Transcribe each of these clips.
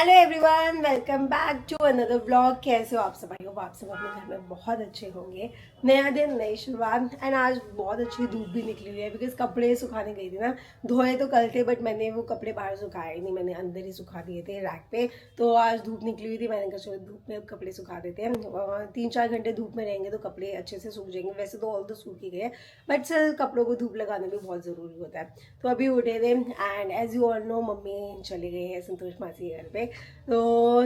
Hello everyone, welcome back to another vlog. कैसे हो आप सब? आई होप आप सब अपने घर में बहुत अच्छे होंगे। नया दिन, नई शुरुआत। एंड आज बहुत अच्छी धूप भी निकली हुई है बिकॉज कपड़े सुखाने गई थी ना। धोए तो कल थे बट मैंने वो कपड़े बाहर सुखाए नहीं, मैंने अंदर ही सुखा दिए थे रैक पे। तो आज धूप निकली हुई थी, मैंने कहा चलो धूप में कपड़े सुखा देते हैं। 3-4 घंटे धूप में रहेंगे तो कपड़े अच्छे से सूख जाएंगे। वैसे तो ऑल तो सूख ही गए बट सर कपड़ों को धूप लगाना भी बहुत ज़रूरी होता है। तो अभी उठे थे and as you all know mummy चले गए हैं संतोष मासी के घर पे। तो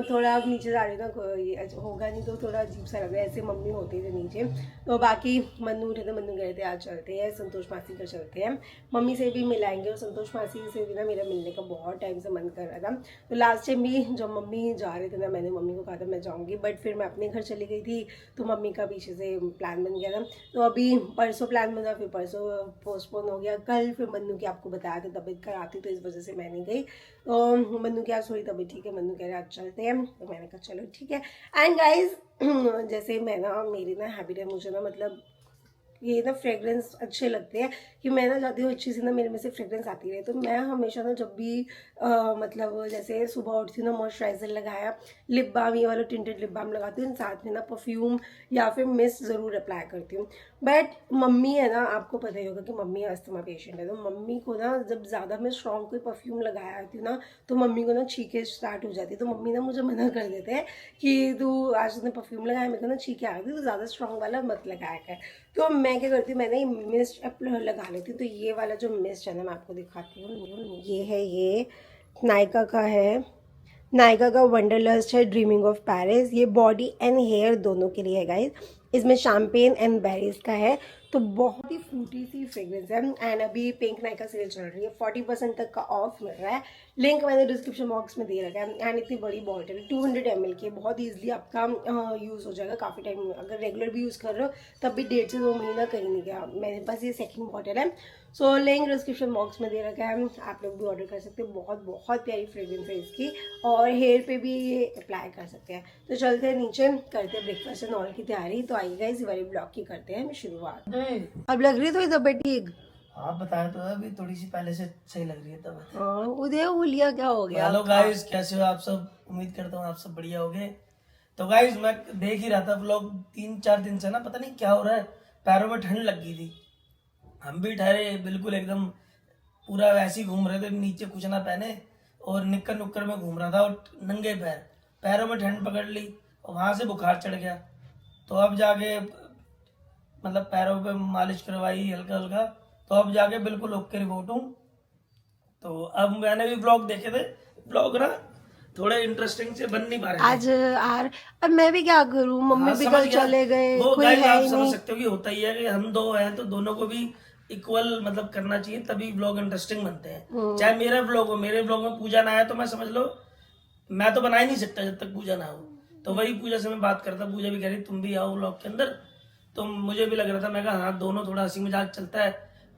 थोड़ा अब नीचे जा रही ना, कोई होगा नहीं तो थोड़ा अजीब सा लग रहा है, ऐसे मम्मी होते थे नीचे। तो बाकी मन्नू उठे थे, मन्नू गए थे आज चलते हैं संतोष मासी का, चलते हैं मम्मी से भी मिलाएंगे। और संतोष मासी से भी ना मेरा मिलने का बहुत टाइम से मन कर रहा था। तो लास्ट टाइम भी जब मम्मी जा रहे थे ना, मैंने मम्मी को कहा था मैं जाऊँगी बट फिर मैं अपने घर चली गई थी तो मम्मी का पीछे से प्लान बन गया था। तो अभी परसों प्लान बना, फिर परसों पोस्टपोन हो गया। कल फिर मन्नू की आपको बताया था तबीयत खराब थी तो इस वजह से मैं नहीं गई। तो मन्नू की आज थोड़ी तबीयत ठीक है, मन्नू कह रहे आज चलते हैं तो मैंने कहा चलो ठीक है। एंड गाइज जैसे मैं ना, मेरी ना हैबिट है, मुझे ना मतलब ये ना फ्रेग्रेंस अच्छे लगते हैं कि मैं ना चाहती हूँ अच्छी सी ना मेरे में से फ्रेग्रेंस आती रहे। तो मैं हमेशा ना जब भी मतलब जैसे सुबह उठती हूँ ना, मॉइस्चराइजर लगाया, लिप बाम, ये वाला टिंटेड लिप बाम लगाती हूँ, साथ में ना परफ्यूम या फिर मिस्ट ज़रूर अप्लाई करती हूँ। बट मम्मी है ना, आपको पता ही होगा कि मम्मी अस्थमा पेशेंट है। तो मम्मी को ना जब ज़्यादा मैं स्ट्रॉन्ग कोई परफ्यूम लगाया आती हूँ ना तो मम्मी को ना छींकें स्टार्ट हो जाती है। तो मम्मी ना मुझे मना कर देते हैं कि तू आज उसने परफ्यूम लगाया, मेरे को ना छींकें आ गई, तो ज़्यादा स्ट्रॉन्ग वाला मत लगाया कर। तो मैं क्या करती हूँ, मैंने मिस्ट लगा लेती हूँ। तो ये वाला जो मिस्ट है ना, मैं आपको दिखाती हूँ, ये है, ये नायका का है, नायका का वंडरलस्ट है, ड्रीमिंग ऑफ पेरिस। ये बॉडी एंड हेयर दोनों के लिए है गाइस। इसमें शैम्पेन एंड बेरीज का है, तो बहुत ही फ्रूटी सी फ्रेग्रेंस है। एंड अभी पिंक नायका सेल चल रही है, 40% तक का ऑफ मिल रहा है। लिंक मैंने डिस्क्रिप्शन बॉक्स में दे रखा है। एंड इतनी बड़ी बॉटल 200 ml की, बहुत ईजिली आपका यूज़ हो जाएगा काफ़ी टाइम। अगर रेगुलर भी यूज़ कर रहे हो तब भी 1.5 से 2 महीना कहीं नहीं गया। मेरे पास ये सेकंड बॉटल है। सो लिंक डिस्क्रिप्शन बॉक्स में दे रखा है, आप लोग भी ऑर्डर कर सकते हो। बहुत बहुत प्यारी फ्रेग्रेंस है इसकी, और हेयर पे भी ये अप्लाई कर सकते हैं। तो चलते हैं नीचे, करते हैं ब्रेकफास्ट एंड ऑल की तैयारी। तो आइएगा इस वाली ब्लॉग की करते हैं शुरुआत। अब लग रही थोड़ी तबीयत ठीक? आप बताया तो अभी थोड़ी सी पहले से सही लग रही है तब। हाँ, उदय उलिया क्या हो गया? हेलो गाइस, कैसे हो आप सब? उम्मीद करता हूँ आप सब बढ़िया होगे। तो गाइस मैं देख ही रहा था व्लॉग, 3-4 दिन से ना पता नहीं क्या हो रहा है, पैरों में ठंड लग गई थी। हम भी ठहरे बिल्कुल एकदम पूरा वैसे ही घूम रहे थे, नीचे कुछ ना पहने और निक्कर नुक्कर में घूम रहा था और नंगे पैर, पैरों में ठंड पकड़ ली और वहां से बुखार चढ़ गया। तो अब जाके मतलब पैरों पे मालिश करवाई हल्का हल्का, तो अब जाके बिल्कुल ओके रिपोर्ट हूँ। तो अब मैंने भी ब्लॉग देखे थे, ब्लॉग ना थोड़े इंटरेस्टिंग से बन नहीं पा रहे थे। आज यार अब मैं भी क्या करूँ, मम्मी हाँ, भी समझ कल गया। चले गए, वो कोई गाइस है आप ही समझ नहीं। सकते हो कि होता ही है कि हम दो हैं तो दोनों को भी इक्वल मतलब करना चाहिए, तभी ब्लॉग इंटरेस्टिंग बनते हैं। चाहे मेरा ब्लॉग हो, मेरे ब्लॉग में पूजा ना आया तो मैं समझ लो मैं तो बना ही नहीं सकता जब तक पूजा ना हो। तो वही पूजा से मैं बात करता, पूजा भी कह रही तुम भी आओ ब्लॉग के अंदर। तो मुझे भी लग रहा था, मैं कहा हाँ दोनों थोड़ा हंसी मजाक चलता है,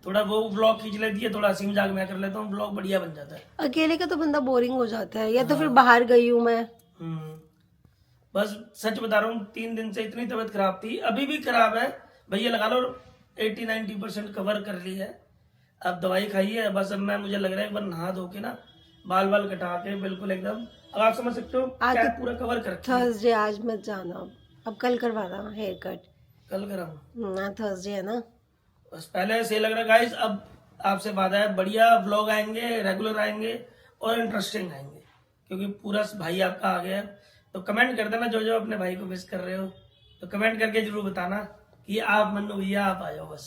थोड़ा वो ब्लॉग खींच लेती है, थोड़ा हंसी मजाक मैं कर लेता हूँ, ब्लॉग बढ़िया बन जाता है। अकेले का तो बंदा बोरिंग हो जाता है, या तो फिर बाहर गई हूँ मैं। बस सच बता रहा हूँ, 3 दिन से इतनी तबीयत खराब थी, अभी भी खराब है भैया, लगा लो 80-90% कवर कर ली है। अब दवाई खाई है, बस अब मैं मुझे लग रहा है एक बार नहा धो के ना बाल बाल कटा के बिल्कुल एकदम, अब आप समझ सकते हो क्या पूरा कवर कर रखी है। थर्सडे आज मत जाना, अब कल करवाना हेयर कट। कल कराऊं? ना थर्सडे है ना। बस पहले से लग रहा है गाइस, अब आपसे वादा है बढ़िया व्लॉग आएंगे, रेगुलर आएंगे और इंटरेस्टिंग आएंगे, क्योंकि पूरा भाई आपका आ गया है। तो कमेंट कर देना जो जो अपने भाई को मिस कर रहे हो, तो कमेंट करके जरूर बताना कि आप मन्नू भैया आप आ जाओ बस।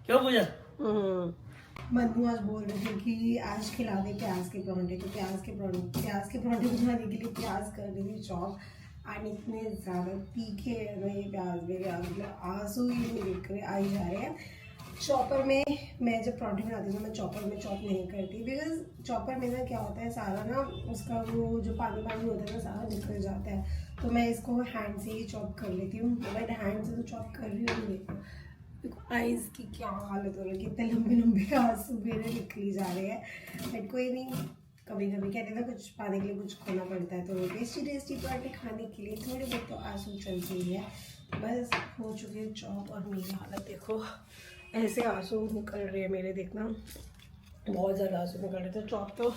क्यों पूजा? मन्नू आज बोल रहे थे कि आज खिला दे प्याज के परांठे, तो प्याज के परांठे बनाने के लिए प्याज कर रही थी चॉप। एंड इतने ज़्यादा तीखे है ना ये प्याज, मेरे मतलब आंसू ही नहीं दिख रहे, आ ही जा रहे हैं। चॉपर में मैं जब परांठे बनाती हूँ मैं चॉपर में चॉप नहीं करती, बिकॉज चॉपर में ना क्या होता है, सारा ना उसका वो जो पानी होता है ना सारा निकल जाता है। तो मैं इसको हैंड से ही चॉप कर लेती हूँ। मैं हैंड से तो चॉप कर रही हूँ, देखो आइज़ की क्या हालत हो रही है, कितने लंबे लंबे आंसू मेरे निकली जा रहे हैं। बट कोई नहीं, कभी कभी कहते हैं ना कुछ पाने के लिए कुछ खोना पड़ता है। तो टेस्टी पराठे खाने के लिए थोड़े बहुत तो आंसू चलते ही है। बस हो चुके हैं चॉप और मेरी हालत देखो, ऐसे आंसू निकल रहे हैं मेरे, देखना बहुत ज़्यादा आंसू निकल रहे थे। चॉप तो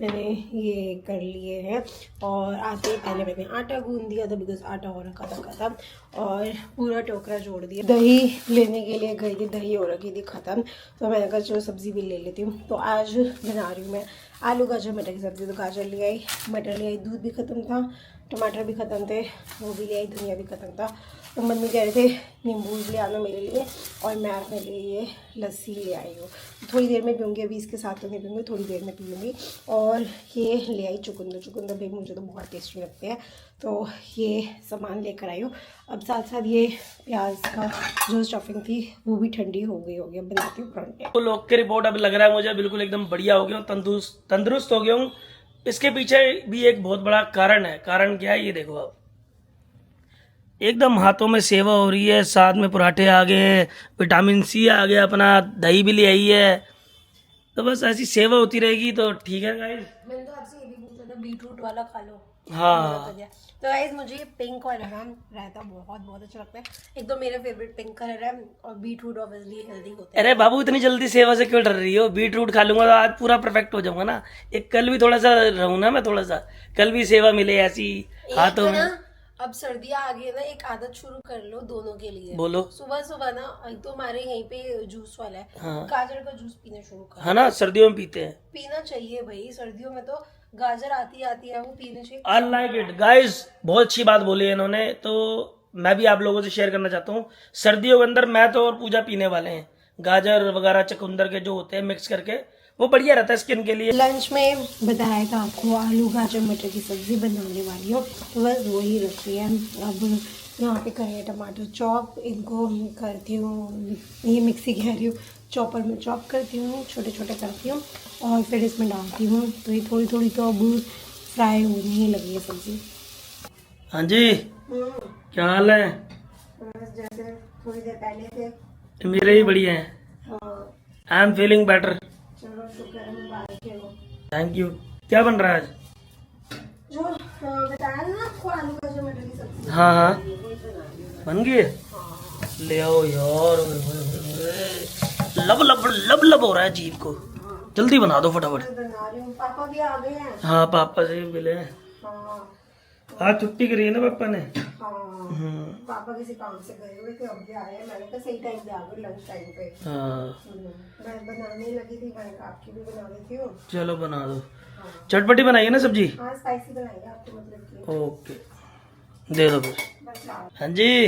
मैंने ये कर लिए हैं और आते पहले मैंने आटा गूंद दिया था बिकॉज आटा हो रखा था ख़त्म और पूरा टोकरा जोड़ दिया। दही लेने के लिए गई थी, दही हो रखी थी ख़त्म, तो मैंने कहा चलो सब्ज़ी भी ले लेती हूँ। तो आज बना रही हूँ मैं आलू गाजर मटर की सब्ज़ी। तो गाजर ले आई, मटर ले आई, दूध भी ख़त्म था, टमाटर भी ख़त्म थे, वो भी ले आई, धनिया भी ख़त्म था। तो मम्मी कह रहे थे नींबू ले आना मेरे लिए और मैं अपने लिए ये लस्सी ले आई हूँ। थोड़ी देर में पीऊँगी, अभी इसके साथ तो नहीं पीऊँगी, थोड़ी देर में पीऊँगी। और ये ले आई चुकंदर, चुकंदर भी मुझे तो बहुत टेस्टी लगते हैं, तो ये सामान लेकर आई हूँ। अब साथ साथ ये प्याज का जो स्टफिंग थी वो भी ठंडी हो गई होगी, अब बनाती हूँ परांठे। तो लोग के रिपोर्ट अब लग रहा है मुझे बिल्कुल एकदम बढ़िया हो गया हूँ, तंदुरुस्त हो गया हूँ। इसके पीछे भी एक बहुत बड़ा कारण है। कारण क्या है ये देखो आप, एकदम हाथों में सेवा हो रही है, साथ में पराठे आ गए, विटामिन सी आ गया, अपना दही भी ले आई है। तो बस ऐसी सेवा होती रहेगी तो ठीक है गाइस। मैंने तो आपसे ये भी पूछा था बीटरूट वाला खा लो। हाँ तो गाइस मुझे ये पिंक और हरा रायता बहुत बहुत अच्छा लगता है। एक तो मेरा फेवरेट पिंक कलर है और बीटरूट ऑब्वियसली हेल्दी होता है। अरे बाबू इतनी जल्दी सेवा से क्यों डर रही हो? बीटरूट खा लूंगा तो आज पूरा परफेक्ट हो जाऊंगा ना। एक कल भी थोड़ा सा रहूं ना मैं, थोड़ा सा कल भी सेवा मिले ऐसी हाथों में। अब सर्दियाँ आ गई है ना, एक आदत शुरू कर लो दोनों के लिए। बोलो। सुबह सुबह ना, एक तो हमारे यहीं पे जूस वाला है, हाँ। गाजर का जूस पीना शुरू कर। है ना, सर्दियों में पीते हैं। पीना चाहिए भाई, सर्दियों में तो गाजर आती है वो पीने चाहिए। आई लाइक इट गाइस, बहुत अच्छी बात बोली है इन्होंने। तो मैं भी आप लोगों से शेयर करना चाहता हूँ, सर्दियों के अंदर मैं तो और पूजा पीने वाले हैं गाजर वगैरह चुकंदर के जो होते हैं मिक्स करके, वो बढ़िया रहता है स्किन के लिए। लंच में बताया था आपको आलू गाजर मटर की सब्जी बनाने वाली हो, तो बस वही रखी है। अब यहाँ पे करें टमाटर चॉप, इनको करती हूँ, ये मिक्सी कह रही हूँ, चॉपर में चॉप करती हूँ, छोटे छोटे करती हूँ और फिर इसमें डालती हूँ। तो ये थोड़ी थोड़ी तो अब फ्राई होने ही लगी है सब्जी। हाँ जी, क्या हाल है? बस जैसे थोड़ी देर पहले थे। मेरे ही बढ़िया है। हाँ, आई एम फीलिंग बेटर। चलो शुक्र है, मुबारक हो। Thank you. क्या बन रहा है आज? जो बताया ना आपको आलू गाजर मटर की सब्जी, हाँ हाँ वही बना रही हूँ। बन गई है? ले आओ यार, लब लब लब लब हो रहा है जीभ को। जल्दी बना दो फटाफट। बना रही हूँ। पापा भी आ गए हैं। हाँ पापा से भी मिले हैं। हाँ आज छुट्टी करी है ना पापा ने। हाँ, पापा किसी काम से गए हुए थे, अब भी आए हैं। मैंने तो सही टाइम पे आ गई, लंच टाइम पे। हाँ मैं बनाने लगी थी, मैंने कहा आपकी भी बना देती हूँ। चलो बना दो। चटपटी बनाइए ना सब्जी। हाँ स्पाइसी बनाइए आपको, मतलब की। ओके दे दो फिर। बस हाँ जी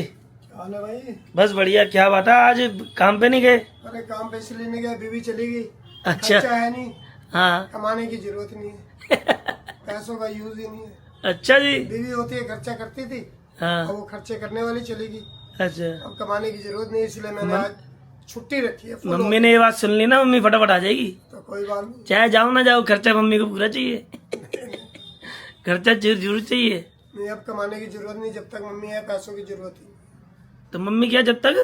हाल है भाई? बस बढ़िया। क्या बात है, आज काम पे नहीं गए? अरे काम पे इसलिए नहीं गया, बीवी चली गई। अच्छा। खर्चा है नहीं, हाँ कमाने की जरूरत नहीं है, पैसों का यूज ही नहीं है। अच्छा जी। बीवी होती है खर्चा करती थी, हाँ अब वो खर्चे करने वाली चली गई, अच्छा। अब कमाने की जरूरत नहीं, इसलिए मैंने आज छुट्टी रखी है। full मम्मी ने ये बात सुन ली ना, मम्मी फटाफट आ जाएगी। तो कोई बात नहीं, चाहे जाओ ना जाओ, खर्चा मम्मी को पूरा चाहिए। खर्चा जरूर चाहिए। नहीं अब कमाने की जरूरत नहीं, जब तक मम्मी है पैसों की जरूरत ही नहीं। तो मम्मी क्या जब तक?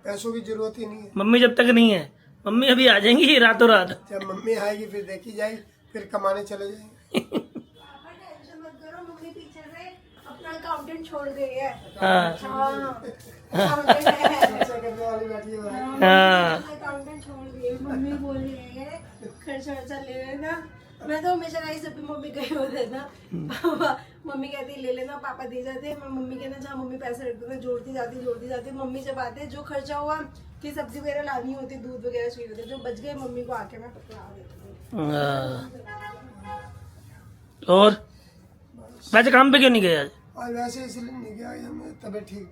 पैसों की जरूरत ही नहीं है। मम्मी जब तक नहीं है, मम्मी अभी आ जाएंगी रातों रात। जब मम्मी आएगी फिर देखी जाएगी, फिर कमाने चले जाएंगे। टेंशन मत करो, मम्मी पीछे से अपना अकाउंटेंट छोड़ गई है। हाँ अकाउंटेंट है, खर्चा करने वाली बैठी हुई है। हाँ अकाउंटेंट छोड़ गई है। मम्मी बोल रही है खर्चा वर्चा ले लेना। मैं तो हमेशा गाइस जब भी मम्मी गई होते ना, पापा मम्मी कहती ले लेना, पापा दे जाते। मैं मम्मी कहना जहाँ मम्मी पैसे रख देते, जोड़ती जाती। मम्मी जब आते जो खर्चा हुआ कि सब्जी वगैरह लानी होती, दूध वगैरह चाहिए होते, जो बच गए मम्मी को आके मैं पकड़ा देती हूँ। हाँ। और वैसे काम पे क्यों नहीं गए आज? आज वैसे इसलिए नहीं गया, मेरी तबीयत ठीक नहीं।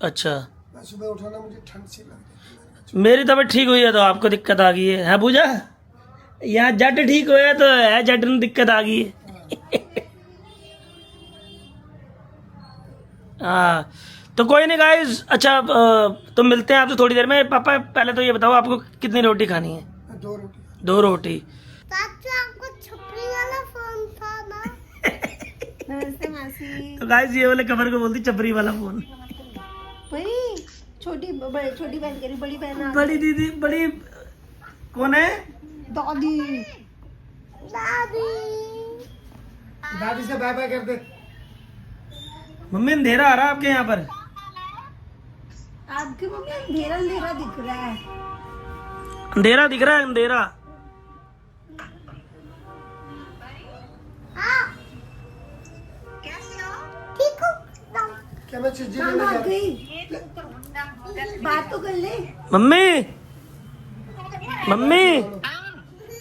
अच्छा। मैं सुबह उठा ना, मुझे ठंड सी लग रही मेरी तबीयत ठीक हुई है तो आपको दिक्कत आ गई है पूजा? यहाँ जट ठीक हुआ तो है, जट में दिक्कत आ गई है। हाँ तो कोई नहीं गाइस। अच्छा तो मिलते हैं आपसे थोड़ी देर में। पापा पहले तो ये बताओ आपको कितनी रोटी खानी है? है। 2 रोटी। 2 रोटी। आपको छपरी वाला फोन था ना? नमस्ते मासी। तो गाइस ये वाले कमर को बोलती चपरी वाला फोन। भाई छोटी बहन कह रही, बड़ी बहन आ बड़ी दीदी, बड़ी कौन है? दादी। दादी दादी से बाय बाय कर दे। मम्मी अंधेरा आ रहा है आपके यहाँ पर? आपकी मम्मी अंधेरा अंधेरा दिख रहा है। अंधेरा दिख रहा है? अंधेरा क्या मैं चीज़ कहाँ लेने भाग जा गई? बात तो कर ले। मम्मी मम्मी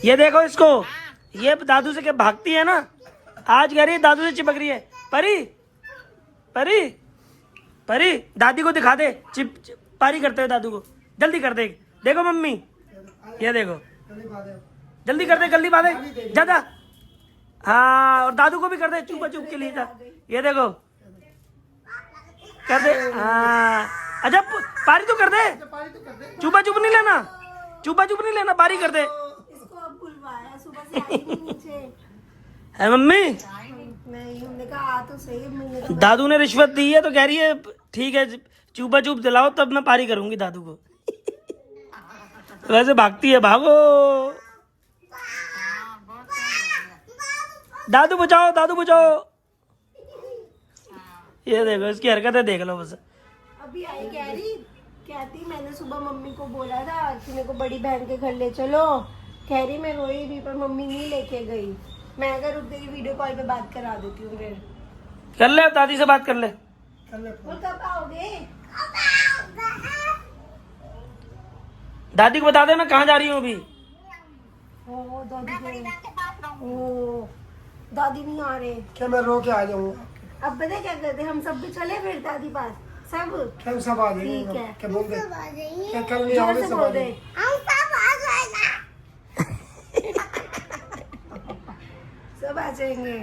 ये देखो इसको, ये दादू से क्या भागती है ना, आज कह रही है दादू से चिपक रही है। परी परी परी दादी को दिखा दे, पारी करते हुए दादू को, जल्दी कर दे। देखो मम्मी ये देखो, जल्दी कर दे, जल्दी बांधे ज्यादा। हाँ और दादू को भी कर दे, चुपा चुप के लिए। ये देखो कर दे। हाँ अच्छा पारी तो कर दे, चुपा चुप नहीं लेना, चुपा चुप नहीं लेना, पारी कर दे। इसको अब बुलवाया, सुबह से आई नहीं नीचे। है मम्मी, नहीं, हमने कहा आ तो सही, मिलने तो दादू ने रिश्वत दी है तो कह रही है ठीक है चुपा चुप दिलाओ तब मैं पारी करूंगी दादू को। वैसे भागती है, भागो दादू बचाओ, दादू बचाओ। ये देखो इसकी हरकतें देख लो बस। अभी आई कह रही, कहती मैंने सुबह मम्मी को बोला था कि मेरे को बड़ी बहन के घर ले चलो, कह रही मैं रोई भी पर मम्मी नहीं लेके गई। मैं अगर रुक गई वीडियो कॉल पे बात करा देती हूँ फिर। कर ले दादी से बात कर ले। और कब आओगे? दादी को बता दे मैं कहाँ जा रही हूँ अभी। ओ दादी ओ दादी नहीं आ रहे। क्या मैं रो के आ जाऊंगा? अब पता क्या करते, हम सब भी चले फिर दादी पास, सब क्या सब आ ठीक जाएंगे? है। क्या बोल दे? सब आ जाएंगे। क्या कल नहीं जोर आओगे? से सब आ बोल दे। जाएंगे। हम सब आ जाएगा। सब आ जाएंगे।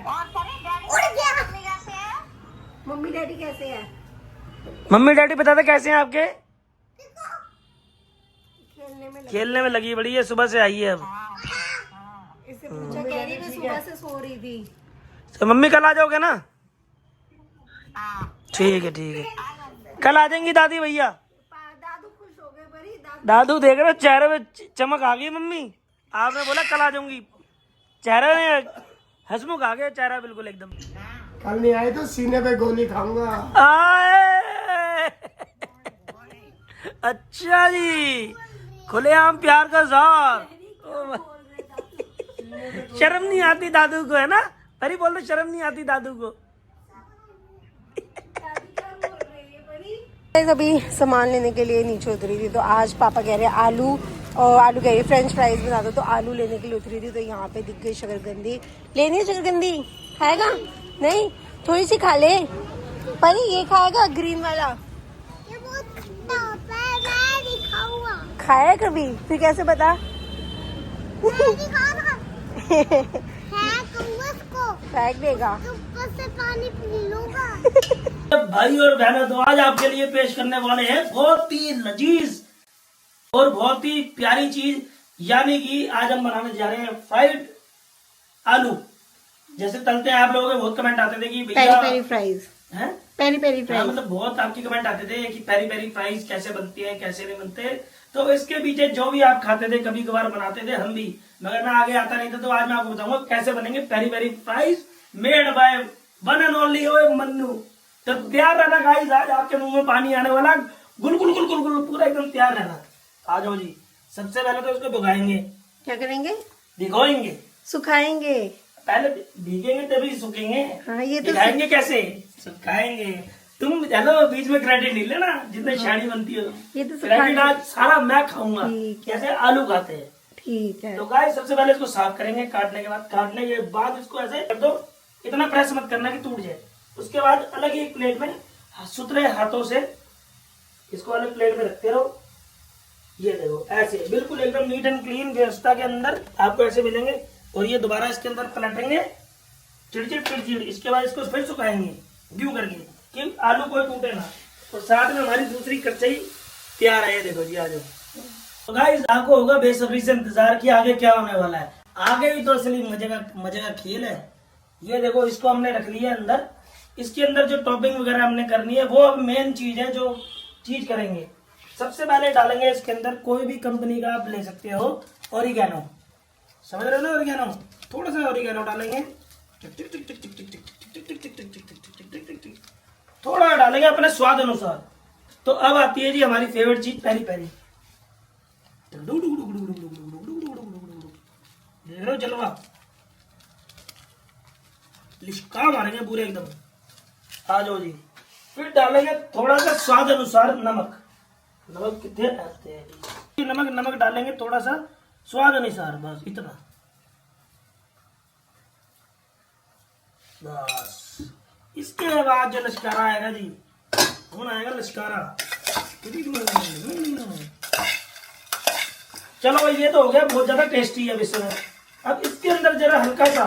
उड़ गया। मम्मी डैडी कैसे है? मम्मी डैडी बता दे कैसे हैं आपके। खेलने में लगी बड़ी है, सुबह से आई है अब। इससे पूछा, कह रही मैं सुबह से सो रही थी। तो मम्मी कल आ जाओगे ना? ठीक है ठीक है, कल आ जाएंगी दादी भैया। दादू खुश हो गए बड़ी। दादू देख रहे हो चेहरे में चमक आ गई। मम्मी आपने बोला कल आ जाऊंगी, चेहरे में हंसमुख आ गया, चेहरा बिल्कुल एकदम। कल नहीं आए तो सीने पे गोली खाऊंगा। आए अच्छा जी, खुलेआम प्यार का ज़ोर। शर्म नहीं आती दादू को, है ना? परी बोल दो शर्म नहीं आती दादू को। अभी सामान लेने के लिए नीचे उतरी थी, तो आज पापा कह रहे आलू, और आलू कह रहे फ्रेंच फ्राइज बना दो, तो आलू लेने के लिए उतरी थी। तो यहाँ पे दिख गई शकरकंदी। लेनी है शकरकंदी? खाएगा? नहीं, थोड़ी सी खा ले। पर ये खाएगा ग्रीन वाला? ये बहुत खट्टा होता है, मैं नहीं खाऊंगा। खाया कभी? फिर कैसे बता? मैं नहीं खाऊंगा। फेंक दूंगा इसको। फेंक देगा। ऊपर से पानी पी लूंगा। भाई और बहनों, तो आज आपके लिए पेश करने वाले हैं बहुत ही लजीज और बहुत ही प्यारी चीज, यानी कि आज हम बनाने जा रहे हैं फ्राइड आलू। जैसे तलते हैं आप लोगों के बहुत कमेंट आते थे कि भैया पेरी फ्राइज हैं, पेरी पेरी हाँ, फ्राइज। मतलब बहुत आपके कमेंट आते थे कि पेरी पेरी फ्राइज कैसे बनती है, कैसे नहीं बनते। तो इसके पीछे जो भी आप खाते थे, कभी कभार बनाते थे हम भी, मगर ना आगे आता नहीं था। तो आज मैं आपको बताऊंगा कैसे बनेंगे peri peri fries made by one and only Mannu. तो तैयार रहना गाइस, आज आपके मुंह में पानी आने वाला, गुल गुल गुल गुल गुल पूरा एकदम तैयार रहना। आ जाओ जी। सबसे पहले तो इसको भिगाएंगे। क्या करेंगे? भिगोएंगे, सुखाएंगे। पहले भीगेंगे तभी सूखेंगे। हाँ, ये तो भिगाएंगे कैसे? सुखाएंगे। तुम चलो बीच में क्रेडिट नहीं लेना, जितने शाड़ी बनती हो। ये तो क्रेडिट आज सारा मैं खाऊंगा, ठीक है। कैसे आलू खाते हैं। ठीक है। तो गाइस सबसे पहले इसको साफ करेंगे। काटने के बाद इसको ऐसे कर दो, इतना प्रेस मत करना कि टूट जाए। उसके बाद अलग ही एक प्लेट में सुथरे हाथों से इसको अलग प्लेट में रखते रहो। ये देखो ऐसे बिल्कुल एकदम नीट एंड क्लीन व्यवस्था के अंदर आपको ऐसे मिलेंगे। और ये दोबारा इसके अंदर पलटेंगे चिड़चिड़। इसके बाद इसको फिर सुखाएंगे ड्यू करके कि आलू कोई टूटे ना। और साथ में हमारी दूसरी कच्ची तैयार है। ये देखो जी, आ जाओ। तो गाइस आपको होगा बेसब्री से इंतजार कि आगे क्या होने वाला है। आगे भी तो असली मजे का खेल है। ये देखो इसको हमने रख लिया अंदर। इसके अंदर जो टॉपिंग वगैरह हमने करनी है वो अब मेन चीज है, जो चीज करेंगे। सबसे पहले डालेंगे इसके अंदर, कोई भी कंपनी का आप ले सकते हो, ओरिगेनो। समझ रहे हो ना? ओरिगेनो, थोड़ा सा ओरिगेनो डालेंगे, थोड़ा डालेंगे अपने स्वाद अनुसार। तो अब आती है जी हमारी फेवरेट चीज, पेरी पेरी। देख रहे हो जलवा, लिशका मारेंगे पूरे एकदम। आ जाओ जी। फिर डालेंगे थोड़ा सा स्वाद अनुसार नमक। नमक कितने डालते हैं? नमक डालेंगे थोड़ा सा स्वाद अनुसार, बस इतना। बस इसके बाद जो लश्कारा आएगा जी, कौन आएगा लश्कारा। चलो भाई ये तो हो गया, बहुत ज्यादा टेस्टी है बिस्तर। अब इसके अंदर जरा हल्का सा,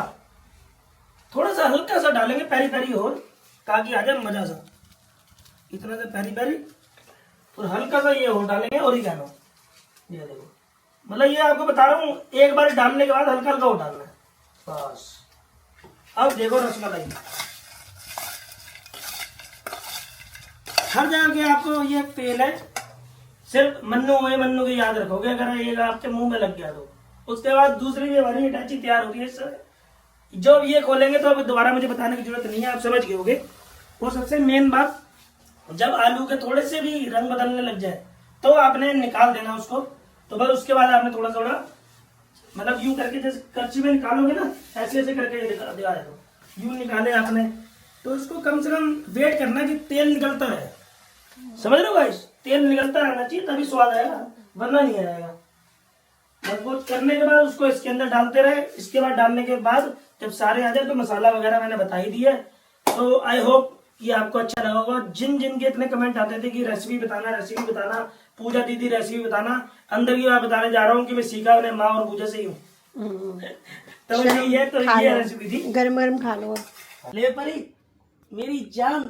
थोड़ा सा हल्का सा डालेंगे पेरी पेरी और, ताकि आ जाए मजा सा। इतना सा पेरी पेरी और हल्का सा ये और डालेंगे ओरिगैनो। ये देखो, मतलब ये आपको बता रहा हूँ, एक बार डालने के बाद हल्का हल्का और डालना है बस। अब देखो रसमलाई, हर जगह के आपको ये तेल है, सिर्फ मन्नू के याद रखोगे, अगर ये आपके मुंह में लग गया तो। उसके बाद दूसरी भी हमारी इटाची तैयार हो रही है सर। जो ये खोलेंगे तो अब दोबारा मुझे बताने की जरूरत नहीं है, आप समझ गए होगे। और सबसे मेन बात, जब आलू के थोड़े से भी रंग बदलने लग जाए तो आपने निकाल देना उसको। तो बस उसके बाद आपने थोड़ा थोड़ा मतलब यूं करके, जैसे करछी में निकालोगे ना, ऐसे ऐसे करके दिखा दो, यूं निकाले आपने। तो इसको कम से कम वेट करना कि तेल निकलता रहे, समझ रहे हो गाइस? तेल निकलता रहना चाहिए तभी स्वाद आएगा, वरना नहीं आएगा। मजबूत करने के बाद उसको इसके अंदर डालते रहे। इसके बाद डालने के बाद जब सारे आ जाए तो मसाला वगैरह मैंने बता ही दिया है। तो आई होप कि आपको अच्छा लगा होगा। जिन के इतने कमेंट आते थे कि रेसिपी बताना, पूजा दीदी रेसिपी बताना, अंदर की बात बताने जा रहा हूँ कि मैं सीखा अपने माँ और पूजा से ही हूँ। तो ये रेसिपी थी, गरम गरम खा लो। ले परी मेरी जान,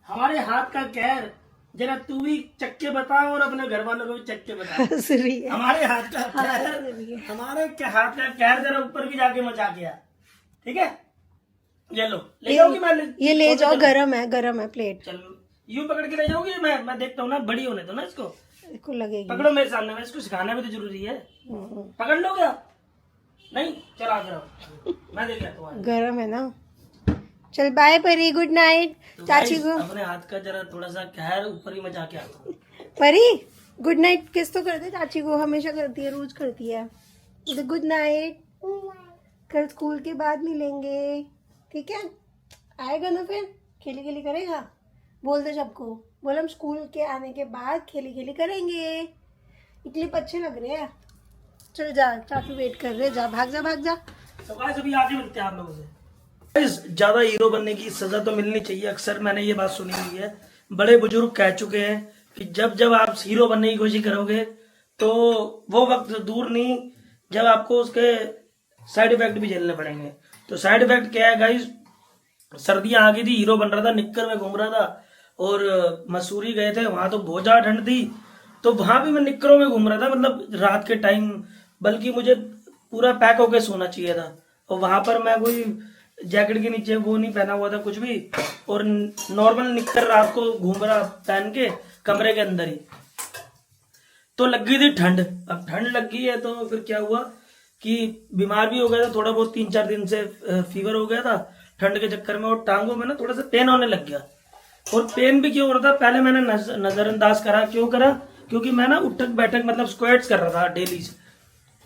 हमारे हाथ का कहर जरा तू भी चक्के बता और अपने घर वालों को भी चक्के बता। हमारे हाथ का कहर जरा ऊपर भी जाके मचा के आ, ठीक है? ये लो, ले जाओगी? मैं ये ले जाओ, गरम है प्लेट। चलो यूं पकड़ के ले जाओगी? मैं देखता हूँ ना, बड़ी होने दो ना इसको लगेगी। पकड़ो मेरे सामने, में इसको सिखाना भी तो जरूरी है। पकड़ लोगे आप? नहीं, चलो आ जाओ, मैं देख लेता हूँ। गरम है ना। चल बाय परी, गुड नाइट। तो चाची को अपने हाथ का जरा थोड़ा सा कहर ऊपर ही मचा के आता हूँ। परी गुड नाइट किस तो करते, चाची को हमेशा करती है, रोज करती है। गुड नाइट, कल स्कूल के बाद मिलेंगे, ठीक है? आएगा ना फिर, खेली करेगा? बोल दे सबको, बोल हम स्कूल के आने के बाद खेली करेंगे। क्लिप अच्छे लग रहे हैं। चल जा, चाचू वेट कर रहे, जा भाग जा। तो गाइस अभी आगे मिलते हैं आप लोगों से। गाइस ज्यादा हीरो बनने की सजा तो मिलनी चाहिए, अक्सर मैंने ये बात सुनी हुई है, बड़े बुजुर्ग कह चुके हैं कि जब आप हीरो बनने की कोशिश करोगे तो वो वक्त दूर नहीं जब आपको उसके साइड इफेक्ट भी झेलने पड़ेंगे। तो साइड इफेक्ट क्या है गाइस? सर्दियां आ गई थी, हीरो बन रहा था, निक्कर में घूम रहा था, और मसूरी गए थे, वहां तो बहुत ज्यादा ठंड थी, तो वहां भी मैं निक्करों में घूम रहा था, मतलब रात के टाइम, बल्कि मुझे पूरा पैक होके सोना चाहिए था। और वहां पर मैं कोई जैकेट के नीचे वो नहीं पहना हुआ था कुछ भी, और नॉर्मल निक्कर रात को घूम रहा पहन के कमरे के अंदर ही। तो लग गई थी ठंड। अब ठंड लग गई है तो फिर क्या हुआ कि बीमार भी हो गया था थोड़ा बहुत, 3-4 दिन से फीवर हो गया था ठंड के चक्कर में, और टांगों में ना थोड़ा सा पेन होने लग गया। और पेन भी क्यों हो रहा था, पहले मैंने नजरअंदाज करा। क्यों करा? क्योंकि मैं ना उठक बैठक मतलब स्क्वाट्स कर रहा था डेली से,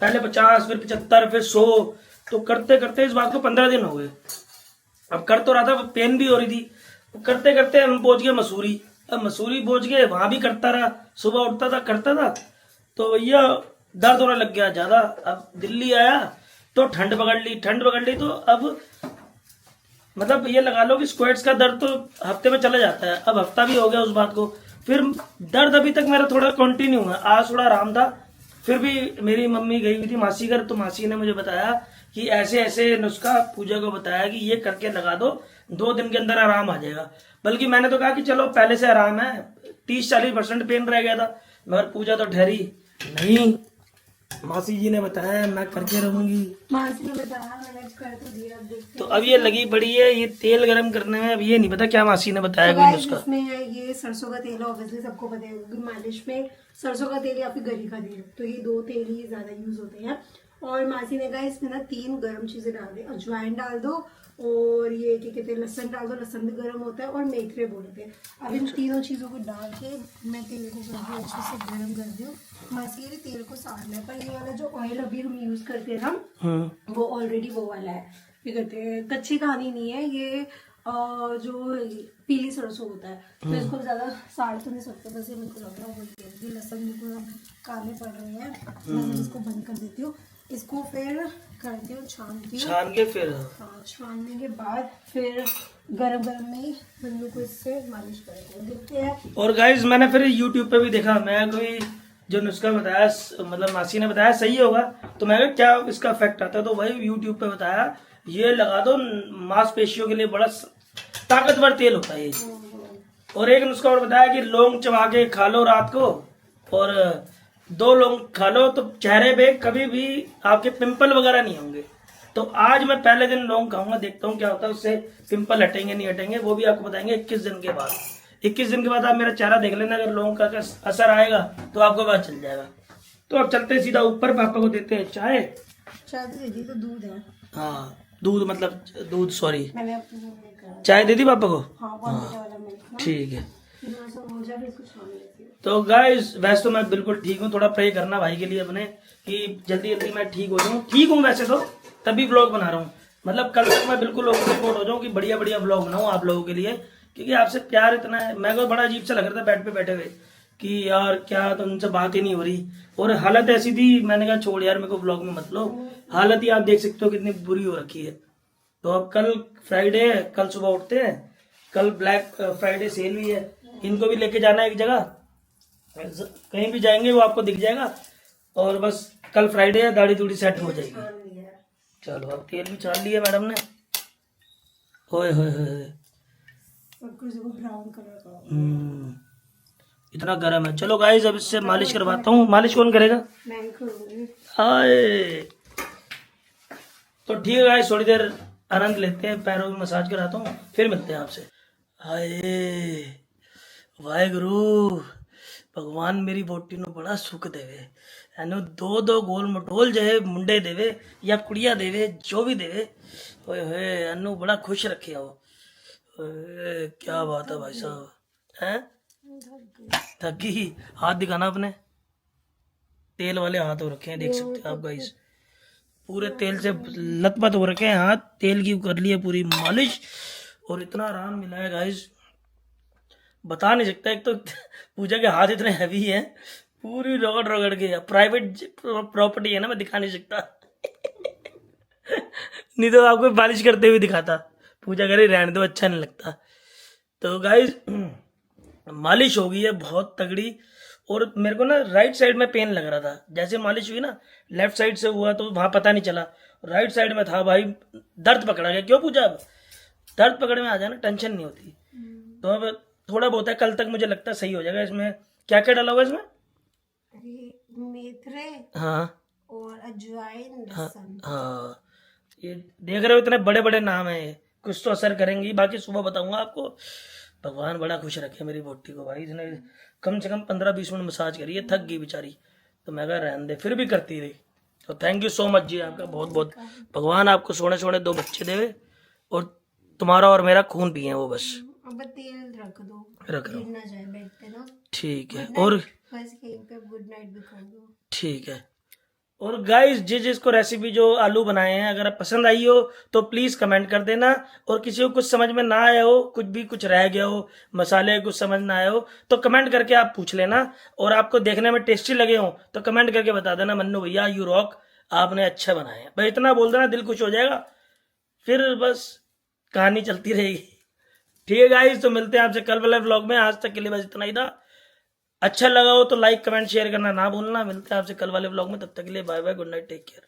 पहले 50, फिर 75, फिर 100, तो करते करते इस बात को 15 दिन हो गए। अब कर तो रहा था, पेन भी हो रही थी, करते करते हम पहुंच गए मसूरी। अब मसूरी पहुंच गए, वहां भी करता रहा, सुबह उठता था करता था, तो भैया दर्द होने लग गया ज्यादा। अब दिल्ली आया तो ठंड पकड़ ली तो अब मतलब ये लगा लो कि स्क्वाट्स का दर्द तो हफ्ते में चला जाता है। अब हफ्ता भी हो गया उस बात को, फिर दर्द अभी तक मेरा थोड़ा कंटिन्यू है। आज थोड़ा आराम था, फिर भी मेरी मम्मी गई हुई थी मासी घर, तो मासी ने मुझे बताया कि ऐसे ऐसे नुस्खा, पूजा को बताया कि ये करके लगा दो, 2 दिन के अंदर आराम आ जाएगा। बल्कि मैंने तो कहा कि चलो पहले से आराम है, 30-40% पेन रह गया था, मगर पूजा तो ठहरी नहीं। मासी जी ने बताया मैं करके रहूंगी, मासी ने बताया, मैंने कर तो दिया। तो अब ये लगी पड़ी है ये तेल गरम करने में। अब ये नहीं पता क्या मासी ने बताया कोई नुस्खा। इसमें ये सरसों का तेल है, ऑब्वियसली सबको पता है, मालिश में सरसों का तेल या फिर गरी का तेल, तो ये 2 तेल ही ज्यादा यूज होते हैं। और मासी ने कहा इसमें ना 3 गर्म चीजें डाल दे, अजवाइन डाल दो, और ये क्या कहते हैं लहसुन डाल दो, लहसुन भी गर्म होता है, और मेथरे बोलते हैं। अब इन तीनों चीज़ों को डाल के मैं तेल को करके अच्छे से गर्म कर दूँ। मासी ये तेल को सारना है, पर ये वाला जो ऑयल अभी हम यूज करते हैं ना, वो ऑलरेडी वो वाला है, क्या कहते हैं, कच्ची कहानी नहीं है ये, जो पीली सरसों होता है, तो इसको ज़्यादा साड़ तो नहीं सकते, बस ये मेरे को लग रहा है कि लहसुन बिल्कुल अब काले पड़ रहे हैं, मैं इसको बंद कर देती हूँ। इसको फिर करती हूँ छानती हूँ, छान के फिर हाँ छानने के बाद फिर गरम गरम में ही बंदू को इससे मालिश करते हैं, देखते हैं। और गाइज मैंने फिर यूट्यूब पे भी देखा, मैं कोई जो नुस्खा बताया मतलब मासी ने बताया सही होगा, तो मैं क्या इसका इफेक्ट आता है, तो भाई यूट्यूब पे बताया ये लगा दो, मांसपेशियों के लिए बड़ा ताकतवर तेल होता है ये। और एक नुस्खा और बताया कि लौंग चबा के खा लो रात को, और 2 लौंग खा लो तो चेहरे पे कभी भी आपके पिंपल वगैरह नहीं होंगे। तो आज मैं पहले दिन लौंग खाऊंगा, देखता हूँ क्या होता है, उससे पिंपल हटेंगे नहीं हटेंगे वो भी आपको बताएंगे 21 दिन के बाद। 21 दिन के बाद आप मेरा चेहरा देख लेना, अगर लौंग का असर आएगा तो आपको पता चल जाएगा। तो अब चलते सीधा ऊपर, पापा को देते हैं चाय। चाय दे दी तो दूध है, हाँ दूध मतलब दूध, सॉरी मैंने अपने में लेकर, चाय दे दी पापा को, हाँ 1 लीटर वाला मिल्क ना, ठीक है। फिर थोड़ा सा हो जाए फिर इसको छान लेती हूँ। तो गाइस वैसे तो मैं बिल्कुल ठीक हूँ, थोड़ा प्रे करना भाई के लिए अपने कि जल्दी जल्दी मैं ठीक हो जाऊँ। ठीक हूँ वैसे तो, तभी व्लॉग बना रहा हूँ, मतलब कल तक मैं बिल्कुल लोगों से रिपोर्ट हो जाऊँ कि बढ़िया बढ़िया व्लॉग बनाऊँ आप लोगों के लिए, क्योंकि आपसे प्यार इतना है। मेरे को बड़ा अजीब सा लग रहा था बेड पे बैठे हुए कि यार क्या तुमसे बात ही नहीं हो रही, और हालत ऐसी थी, मैंने कहा छोड़ यार मेरे को व्लॉग में मत लो, हालत ही आप देख सकते हो कितनी बुरी हो रखी है। तो अब कल फ्राइडे है, कल सुबह उठते हैं, कल ब्लैक फ्राइडे सेल भी है, इनको भी लेके जाना है एक जगह, कहीं भी जाएंगे वो आपको दिख जाएगा। और बस कल फ्राइडे है, दाढ़ी दूढ़ी सेट हो जाएगी। चलो अब तेल भी छान लिया मैडम ने, होए होए होए ब्राउन कलर का इतना गर्म है। चलो गाइस अब इससे मालिश करवाता हूँ। मालिश कौन करेगा? मैं करूँगी। हाय तो ठीक है गाइस, थोड़ी देर आनंद लेते हैं, पैरों में मसाज कराता हूँ, फिर मिलते हैं आपसे। हाय वाहेगुरु, भगवान मेरी बोटी नु बड़ा सुख देवे, एनु 2 गोल मटोल जे मुंडे देवे या कुड़िया देवे, जो भी देवे, ओए होए एनु बड़ा खुश रखे हो। क्या बात है भाई साहब, हैं थकी? हाथ दिखाना अपने, तेल वाले हाथ हो रखे हैं, देख सकते हैं आप गाइस, पूरे तेल से लथपथ हो रखे हैं हाथ, तेल की कर लिए पूरी मालिश, और इतना आराम मिला है गाइस बता नहीं सकता। एक तो पूजा के हाथ इतने हैवी हैं, पूरी रगड़ रगड़ के, प्राइवेट प्रॉपर्टी है ना, मैं दिखा नहीं सकता नहीं तो आपको मालिश करते हुए दिखाता, पूजा करे रहने दो, अच्छा नहीं लगता। तो गाइस मालिश हो गई है बहुत तगड़ी, और मेरे को ना राइट साइड में पेन लग रहा था, जैसे मालिश हुई ना लेफ्ट साइड से हुआ तो वहां पता नहीं चला, राइट साइड में था भाई, दर्द पकड़ा गया। क्यों पूजा, अब दर्द पकड़ में आ जाए ना टेंशन नहीं होती। तो अब थोड़ा बहुत है, कल तक मुझे लगता है सही हो जाएगा। इसमें क्या क्या डाला हुआ है इसमें? मेथरे हाँ और अजवाइन, हाँ लहसुन। हाँ, ये देख रहे हो इतने बड़े बड़े नाम है, कुछ तो असर करेंगी, बाकी सुबह बताऊंगा आपको। भगवान बड़ा खुश रखे मेरी बोटी को भाई, इसने कम से कम 15-20 मिनट मसाज करी है, थक गई बेचारी, तो मैं कहा रहने दे, फिर भी करती रही। तो थैंक यू सो मच जी आपका, बहुत बहुत। भगवान आपको सोने सोने 2 बच्चे देवे, और तुम्हारा और मेरा खून पिए वो बस। अब तेल रख दो, रख दो, गिर ना जाए बेड पे ना। ठीक है। और बस कहीं पे गुड नाइट भी कर दो, ठीक है। और गाइस जिसको रेसिपी जो आलू बनाए हैं अगर पसंद आई हो तो प्लीज कमेंट कर देना, और किसी को कुछ समझ में ना आया हो, कुछ रह गया हो, मसाले कुछ समझ ना आए हो, तो कमेंट करके आप पूछ लेना, और आपको देखने में टेस्टी लगे हो तो कमेंट करके बता देना, मन्नू भैया यू रॉक, आपने अच्छा बनाया है, भाई इतना बोल देना, दिल खुश हो जाएगा, फिर बस कहानी चलती रहेगी। ठीक है गाइस, तो मिलते हैं आपसे कल वाले व्लॉग में, आज तक के लिए बस इतना ही था। अच्छा लगा हो तो लाइक कमेंट शेयर करना ना भूलना। मिलते हैं आपसे कल वाले व्लॉग में, तब तक के लिए bye bye, good night, take care.